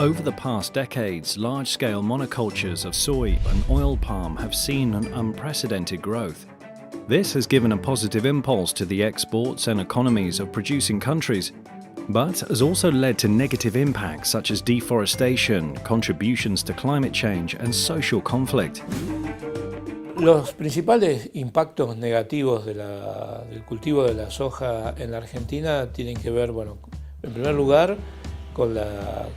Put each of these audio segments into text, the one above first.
Over the past decades, large-scale monocultures of soy and oil palm have seen an unprecedented growth. This has given a positive impulse to the exports and economies of producing countries, but has also led to negative impacts such as deforestation, contributions to climate change, and social conflict. Los principales impactos negativos del cultivo de la soja en la Argentina tienen que ver, bueno, en primer lugar, con la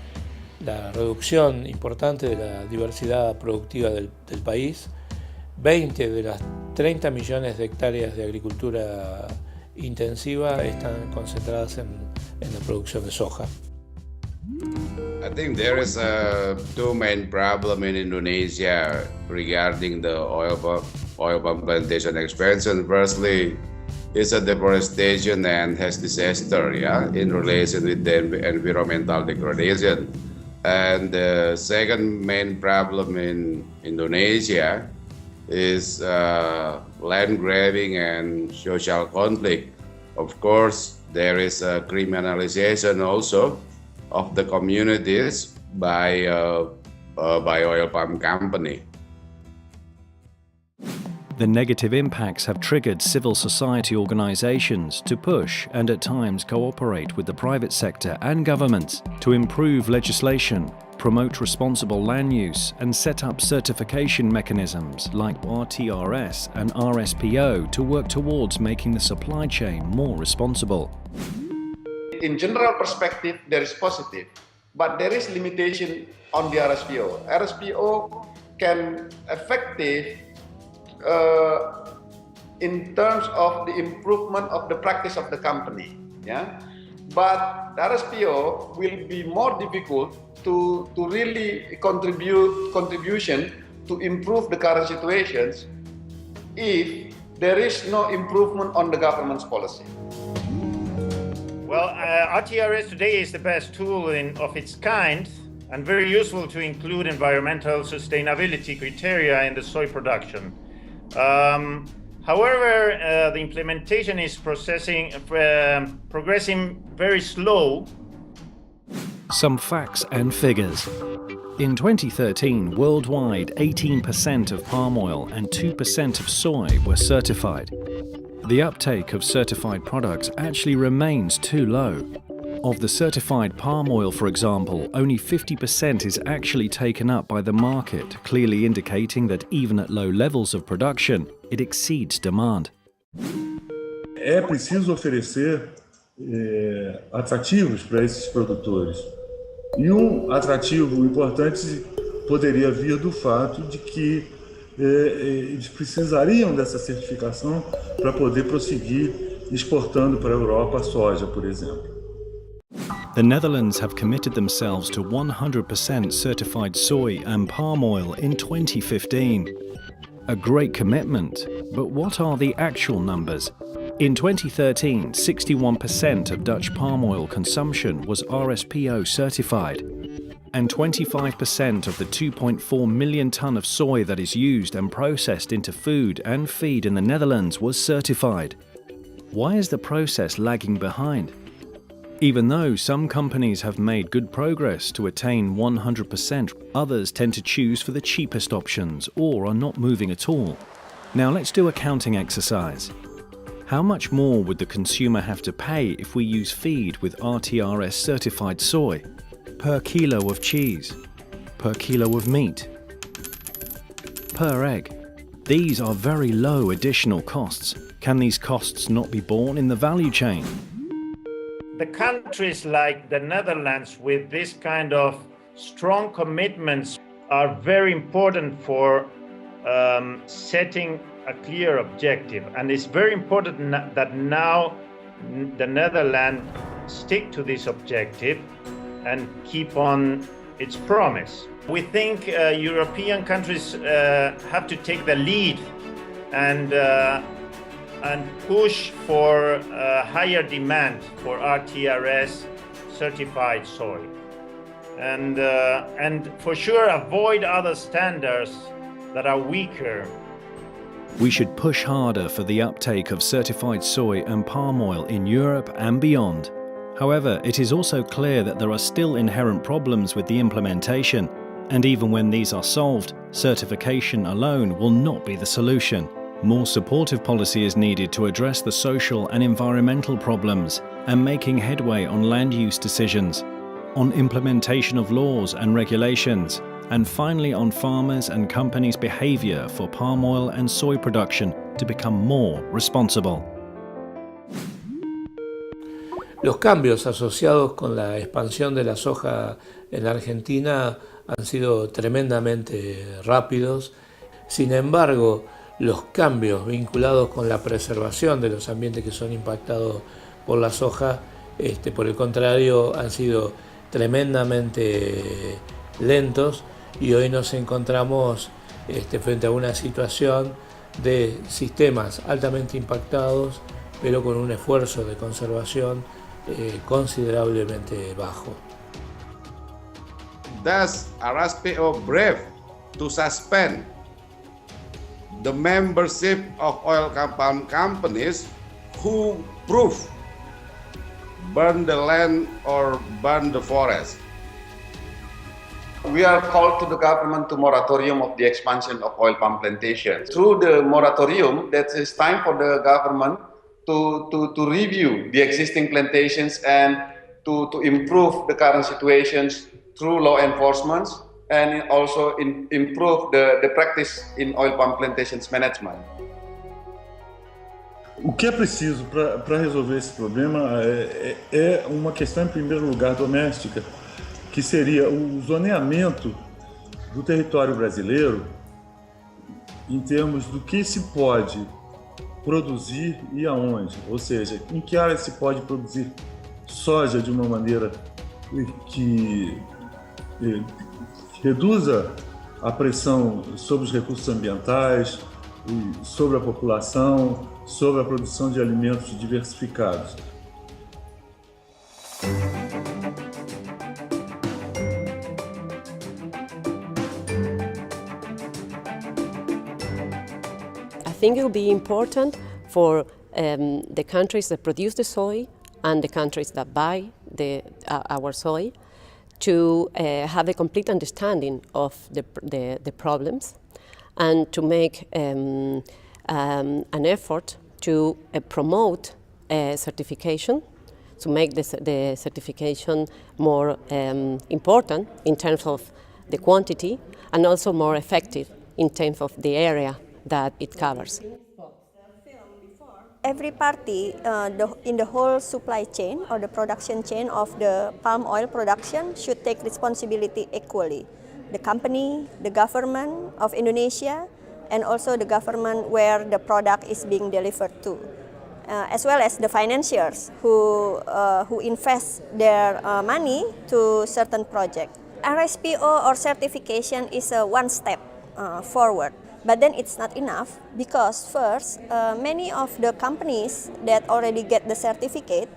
reducción importante de la diversidad productiva del país. 20 de las 30 millones de hectáreas de agricultura intensiva están concentradas en la producción de soja. I think there is two main problems in Indonesia regarding the oil palm plantation expansion. Firstly, it's a deforestation and has disaster, in relation with the environmental degradation. And the second main problem in Indonesia is land grabbing and social conflict. Of course, there is a criminalization also of the communities by oil palm company. The negative impacts have triggered civil society organizations to push and at times cooperate with the private sector and governments to improve legislation, promote responsible land use, and set up certification mechanisms like RTRS and RSPO to work towards making the supply chain more responsible. In general perspective, there is positive, but there is limitation on the RSPO. RSPO can effective in terms of the improvement of the practice of the company, But the RSPO will be more difficult to really contribution to improve the current situations if there is no improvement on the government's policy. Well, RTRS today is the best tool of its kind and very useful to include environmental sustainability criteria in the soy production. However, the implementation is progressing very slow. Some facts and figures. In 2013, worldwide, 18% of palm oil and 2% of soy were certified. The uptake of certified products actually remains too low. Of the certified palm oil, for example, only 50% is actually taken up by the market, clearly indicating that even at low levels of production, it exceeds demand. É preciso oferecer atrativos para esses produtores. E atrativo importante poderia vir do fato de que eles precisariam dessa certificação para poder prosseguir exportando para a Europa a soja, por exemplo. The Netherlands have committed themselves to 100% certified soy and palm oil in 2015. A great commitment, but what are the actual numbers? In 2013, 61% of Dutch palm oil consumption was RSPO certified, and 25% of the 2.4 million tonne of soy that is used and processed into food and feed in the Netherlands was certified. Why is the process lagging behind? Even though some companies have made good progress to attain 100%, others tend to choose for the cheapest options or are not moving at all. Now let's do a counting exercise. How much more would the consumer have to pay if we use feed with RTRS certified soy? Per kilo of cheese? Per kilo of meat? Per egg? These are very low additional costs. Can these costs not be borne in the value chain? The countries like the Netherlands with this kind of strong commitments are very important for setting a clear objective, and it's very important that now the Netherlands stick to this objective and keep on its promise. We think European countries have to take the lead and push for higher demand for RTRS certified soy, and for sure avoid other standards that are weaker. We should push harder for the uptake of certified soy and palm oil in Europe and beyond. However, it is also clear that there are still inherent problems with the implementation, and even when these are solved, certification alone will not be the solution. More supportive policy is needed to address the social and environmental problems and making headway on land use decisions, on implementation of laws and regulations, and finally on farmers' and companies' behavior for palm oil and soy production to become more responsible. Los cambios asociados con la expansión de la soja en la Argentina han sido tremendamente rápidos. Sin embargo, los cambios vinculados con la preservación de los ambientes que son impactados por la soja, por el contrario, han sido tremendamente lentos, y hoy nos encontramos frente a una situación de sistemas altamente impactados, pero con un esfuerzo de conservación considerablemente bajo. Thus, RSPO brave to suspend the membership of oil palm companies who burn the land or burn the forest. We are called to the government to moratorium of the expansion of oil palm plantations. Through the moratorium, that is time for the government to review the existing plantations and to improve the current situations through law enforcement and also improve the practice in oil palm plantations management. O que é preciso para resolver esse problema é uma questão, em primeiro lugar, doméstica, que seria o zoneamento do território brasileiro em termos do que se pode produzir e aonde. Ou seja, em que área se pode produzir soja de uma maneira que reduza a pressão sobre os recursos ambientais, sobre a população, sobre a produção de alimentos diversificados. I think it will be important for the countries that produce the soy and the countries that buy our soy to have a complete understanding of the problems and to make an effort to promote certification, to make the certification more important in terms of the quantity and also more effective in terms of the area that it covers. Every party in the whole supply chain or the production chain of the palm oil production should take responsibility equally. The company, the government of Indonesia, and also the government where the product is being delivered to, as well as the financiers who invest their money to certain projects. RSPO or certification is one step forward. But then it's not enough because first, many of the companies that already get the certificate,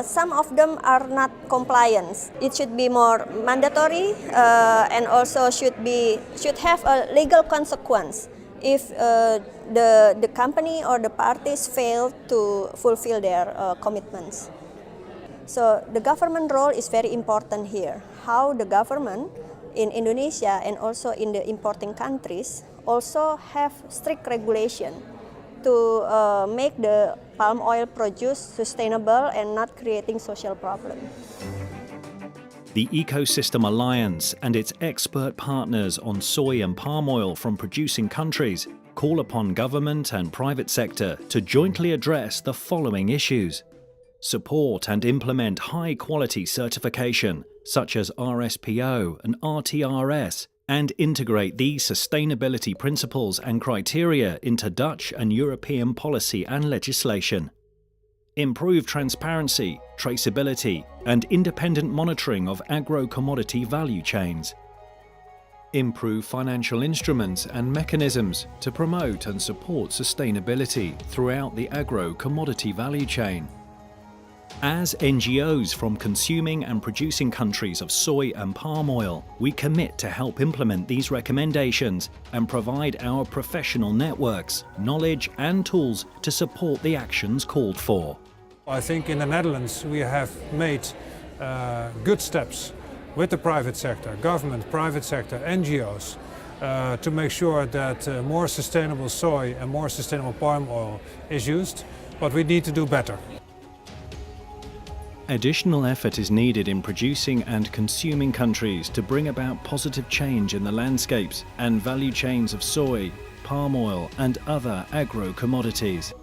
some of them are not compliant. It should be more mandatory and also should have a legal consequence if the company or the parties fail to fulfill their commitments. So the government role is very important here. How the government in Indonesia and also in the importing countries also have strict regulation to make the palm oil produce sustainable and not creating social problems. The Ecosystem Alliance and its expert partners on soy and palm oil from producing countries call upon government and private sector to jointly address the following issues: support and implement high-quality certification, such as RSPO and RTRS, and integrate these sustainability principles and criteria into Dutch and European policy and legislation. Improve transparency, traceability, and independent monitoring of agro-commodity value chains. Improve financial instruments and mechanisms to promote and support sustainability throughout the agro-commodity value chain. As NGOs from consuming and producing countries of soy and palm oil, we commit to help implement these recommendations and provide our professional networks, knowledge and tools to support the actions called for. I think in the Netherlands we have made good steps with the private sector, government, private sector, NGOs, to make sure that more sustainable soy and more sustainable palm oil is used, but we need to do better. Additional effort is needed in producing and consuming countries to bring about positive change in the landscapes and value chains of soy, palm oil and other agro-commodities.